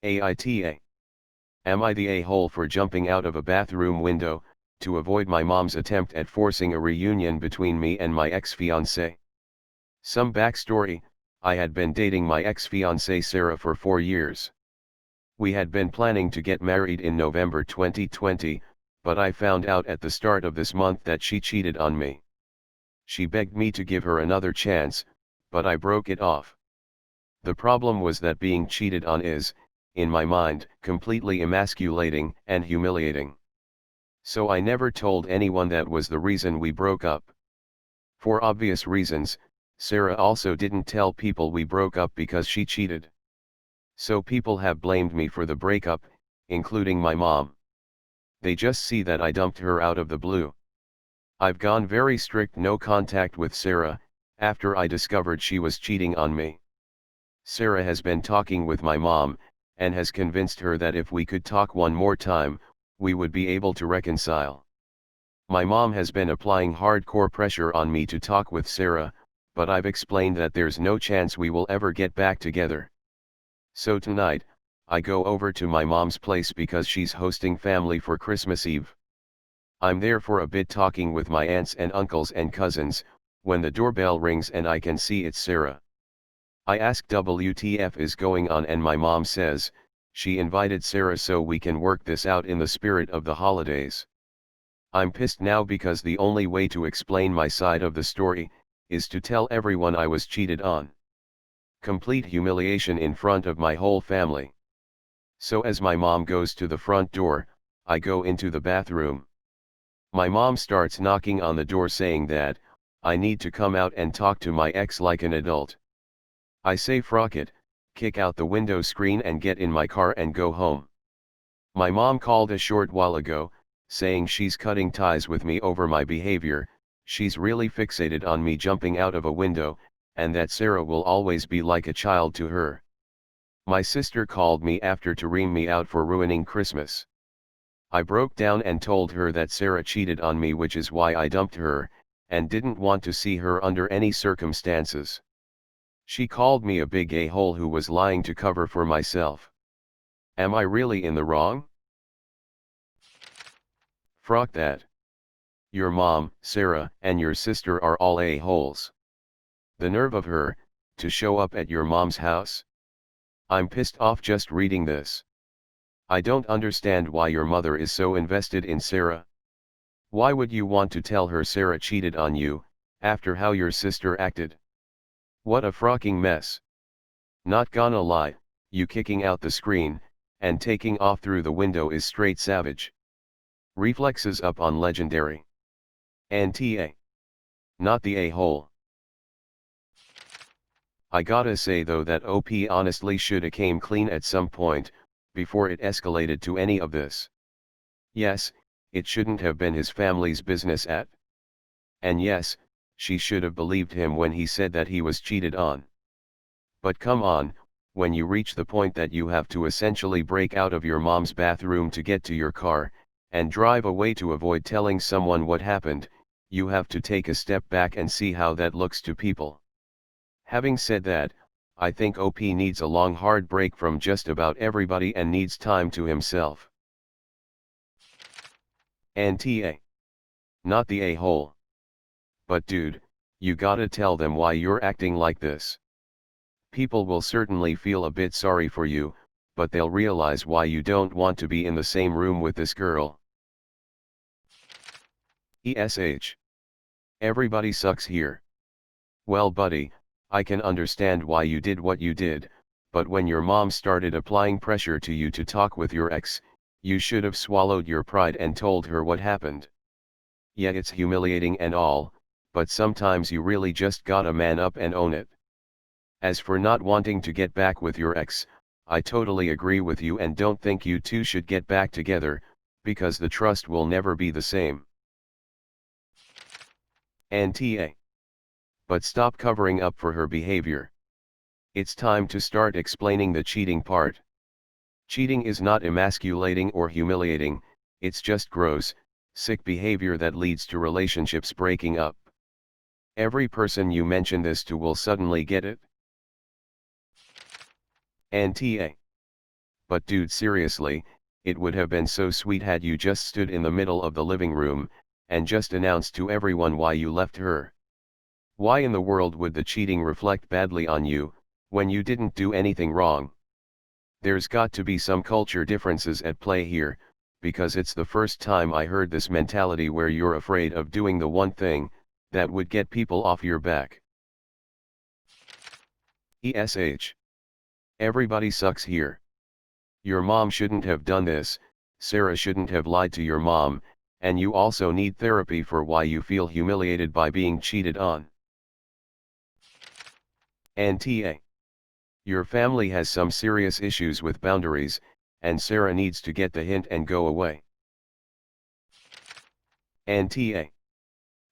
AITA. Am I the a-hole for jumping out of a bathroom window, to avoid my mom's attempt at forcing a reunion between me and my ex-fiance? Some backstory: I had been dating my ex-fiancée Sarah for 4 years. We had been planning to get married in November 2020, but I found out at the start of this month that she cheated on me. She begged me to give her another chance, but I broke it off. The problem was that being cheated on is, in my mind, completely emasculating and humiliating. So I never told anyone that was the reason we broke up. For obvious reasons, Sarah also didn't tell people we broke up because she cheated. So people have blamed me for the breakup, including my mom. They just see that I dumped her out of the blue. I've gone very strict no contact with Sarah, after I discovered she was cheating on me. Sarah has been talking with my mom, and has convinced her that if we could talk one more time, we would be able to reconcile. My mom has been applying hardcore pressure on me to talk with Sarah, but I've explained that there's no chance we will ever get back together. So tonight, I go over to my mom's place because she's hosting family for Christmas Eve. I'm there for a bit talking with my aunts and uncles and cousins, when the doorbell rings and I can see it's Sarah. I ask WTF is going on, and my mom says, she invited Sarah so we can work this out in the spirit of the holidays. I'm pissed now because the only way to explain my side of the story is to tell everyone I was cheated on. Complete humiliation in front of my whole family. So as my mom goes to the front door, I go into the bathroom. My mom starts knocking on the door saying that I need to come out and talk to my ex like an adult. I say frock it, kick out the window screen and get in my car and go home. My mom called a short while ago, saying she's cutting ties with me over my behavior. She's really fixated on me jumping out of a window, and that Sarah will always be like a child to her. My sister called me after to ream me out for ruining Christmas. I broke down and told her that Sarah cheated on me, which is why I dumped her, and didn't want to see her under any circumstances. She called me a big a-hole who was lying to cover for myself. Am I really in the wrong? Frock that. Your mom, Sarah, and your sister are all a-holes. The nerve of her, to show up at your mom's house. I'm pissed off just reading this. I don't understand why your mother is so invested in Sarah. Why would you want to tell her Sarah cheated on you, after how your sister acted? What a frocking mess. Not gonna lie, you kicking out the screen, and taking off through the window is straight savage. Reflexes up on legendary. NTA. Not the a-hole. I gotta say though that OP honestly shoulda came clean at some point, before it escalated to any of this. Yes, it shouldn't have been his family's business at. And yes, she should have believed him when he said that he was cheated on. But come on, when you reach the point that you have to essentially break out of your mom's bathroom to get to your car, and drive away to avoid telling someone what happened, you have to take a step back and see how that looks to people. Having said that, I think OP needs a long hard break from just about everybody and needs time to himself. NTA. Not the a-hole. But dude, you gotta tell them why you're acting like this. People will certainly feel a bit sorry for you, but they'll realize why you don't want to be in the same room with this girl. ESH. Everybody sucks here. Well buddy, I can understand why you did what you did, but when your mom started applying pressure to you to talk with your ex, you should have swallowed your pride and told her what happened. Yeah, it's humiliating and all, but sometimes you really just gotta man up and own it. As for not wanting to get back with your ex, I totally agree with you and don't think you two should get back together, because the trust will never be the same. NTA. But stop covering up for her behavior. It's time to start explaining the cheating part. Cheating is not emasculating or humiliating, it's just gross, sick behavior that leads to relationships breaking up. Every person you mention this to will suddenly get it. NTA. but dude, seriously, it would have been so sweet had you just stood in the middle of the living room, and just announced to everyone why you left her. Why in the world would the cheating reflect badly on you, when you didn't do anything wrong? There's got to be some culture differences at play here, because it's the first time I heard this mentality where you're afraid of doing the one thing that would get people off your back. ESH. Everybody sucks here. Your mom shouldn't have done this, Sarah shouldn't have lied to your mom, and you also need therapy for why you feel humiliated by being cheated on. AITA. Your family has some serious issues with boundaries, and Sarah needs to get the hint and go away. AITA.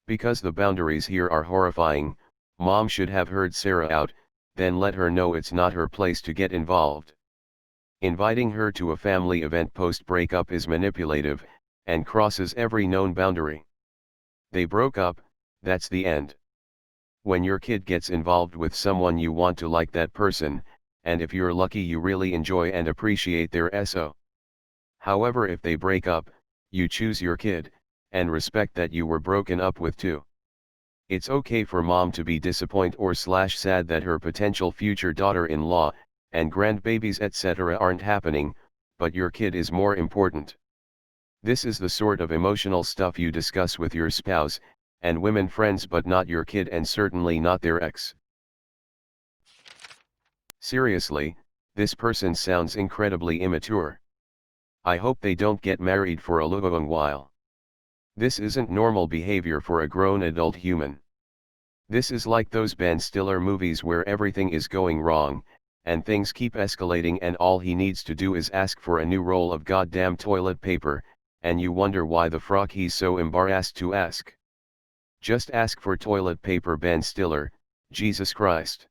Because the boundaries here are horrifying, mom should have heard Sarah out, then let her know it's not her place to get involved. Inviting her to a family event post-breakup is manipulative, and crosses every known boundary. They broke up, that's the end. When your kid gets involved with someone you want to like that person, and if you're lucky you really enjoy and appreciate their SO. However, if they break up, you choose your kid, and respect that you were broken up with too. It's okay for mom to be disappointed or sad that her potential future daughter-in-law, and grandbabies etc. aren't happening, but your kid is more important. This is the sort of emotional stuff you discuss with your spouse, and women friends, but not your kid and certainly not their ex. Seriously, this person sounds incredibly immature. I hope they don't get married for a long while. This isn't normal behavior for a grown adult human. This is like those Ben Stiller movies where everything is going wrong, and things keep escalating and all he needs to do is ask for a new roll of goddamn toilet paper, and you wonder why the fuck he's so embarrassed to ask. Just ask for toilet paper, Ben Stiller, Jesus Christ.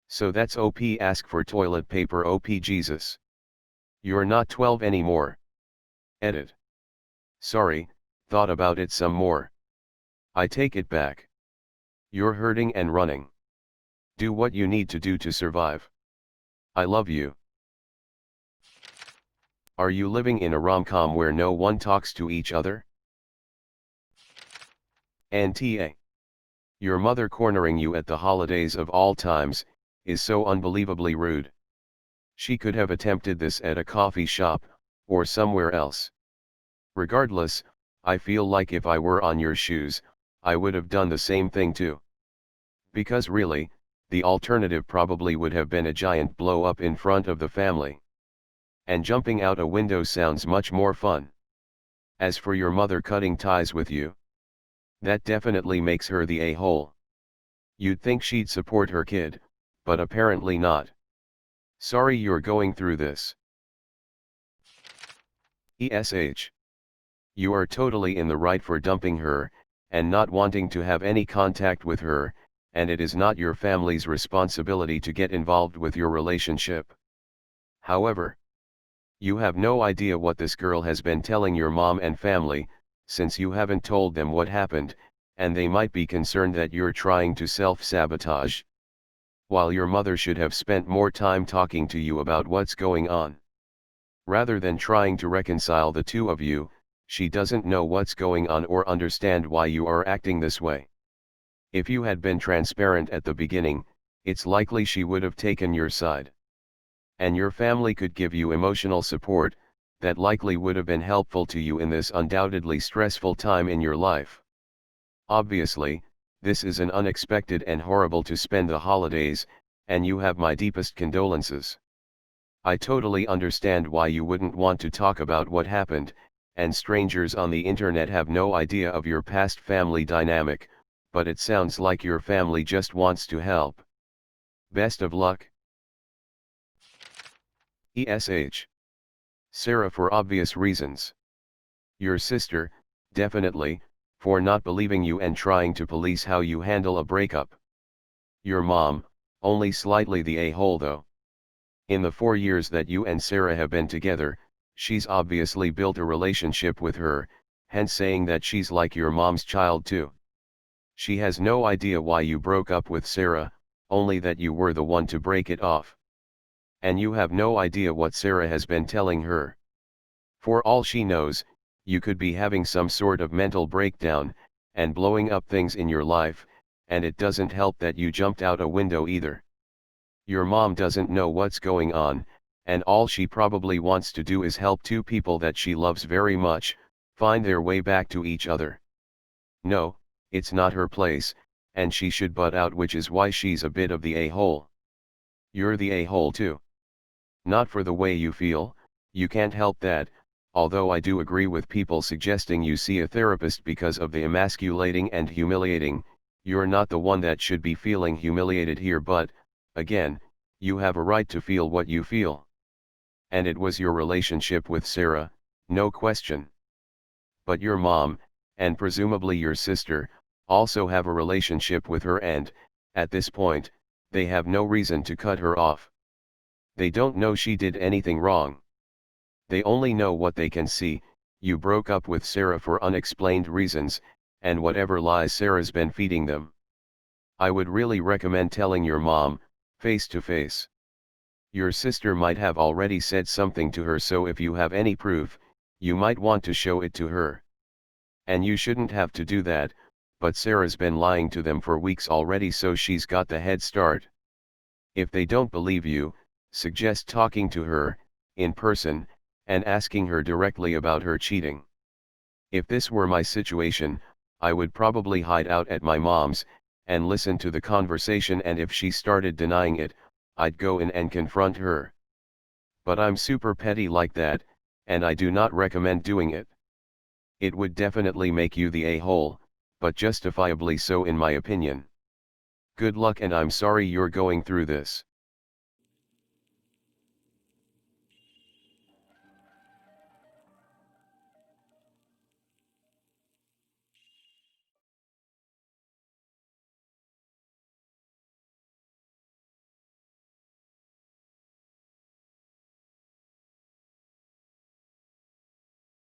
So that's OP, ask for toilet paper, OP Jesus. You're not 12 anymore. Edit. Sorry, thought about it some more. I take it back. You're hurting and running. Do what you need to do to survive. I love you. Are you living in a rom-com where no one talks to each other? AITA. Your mother cornering you at the holidays of all times is so unbelievably rude. She could have attempted this at a coffee shop, or somewhere else. Regardless, I feel like if I were on your shoes, I would have done the same thing too. Because really, the alternative probably would have been a giant blow up in front of the family. And jumping out a window sounds much more fun. As for your mother cutting ties with you, that definitely makes her the a-hole. You'd think she'd support her kid, but apparently not. Sorry you're going through this. ESH. You are totally in the right for dumping her, and not wanting to have any contact with her, and it is not your family's responsibility to get involved with your relationship. However, you have no idea what this girl has been telling your mom and family, since you haven't told them what happened, and they might be concerned that you're trying to self-sabotage. While your mother should have spent more time talking to you about what's going on. Rather than trying to reconcile the two of you, she doesn't know what's going on or understand why you are acting this way. If you had been transparent at the beginning, it's likely she would have taken your side. And your family could give you emotional support, that likely would have been helpful to you in this undoubtedly stressful time in your life. Obviously, this is an unexpected and horrible to spend the holidays, and you have my deepest condolences. I totally understand why you wouldn't want to talk about what happened, and strangers on the internet have no idea of your past family dynamic, but it sounds like your family just wants to help. Best of luck. ESH. Sarah, for obvious reasons. Your sister, definitely, for not believing you and trying to police how you handle a breakup. Your mom, only slightly the a-hole though. In the 4 years that you and Sarah have been together, she's obviously built a relationship with her, hence saying that she's like your mom's child too. She has no idea why you broke up with Sarah, only that you were the one to break it off. And you have no idea what Sarah has been telling her. For all she knows, you could be having some sort of mental breakdown, and blowing up things in your life, and it doesn't help that you jumped out a window either. Your mom doesn't know what's going on, and all she probably wants to do is help two people that she loves very much, find their way back to each other. No, it's not her place, and she should butt out, which is why she's a bit of the a-hole. You're the a-hole too. Not for the way you feel, you can't help that, although I do agree with people suggesting you see a therapist because of the emasculating and humiliating. You're not the one that should be feeling humiliated here, but, again, you have a right to feel what you feel. And it was your relationship with Sarah, no question. But your mom, and presumably your sister, also have a relationship with her, and, at this point, they have no reason to cut her off. They don't know she did anything wrong. They only know what they can see. You broke up with Sarah for unexplained reasons, and whatever lies Sarah's been feeding them. I would really recommend telling your mom, face to face. Your sister might have already said something to her, so if you have any proof, you might want to show it to her. And you shouldn't have to do that, but Sarah's been lying to them for weeks already, so she's got the head start. If they don't believe you, suggest talking to her, in person, and asking her directly about her cheating. If this were my situation, I would probably hide out at my mom's, and listen to the conversation, and if she started denying it, I'd go in and confront her. But I'm super petty like that, and I do not recommend doing it. It would definitely make you the a-hole, but justifiably so in my opinion. Good luck, and I'm sorry you're going through this.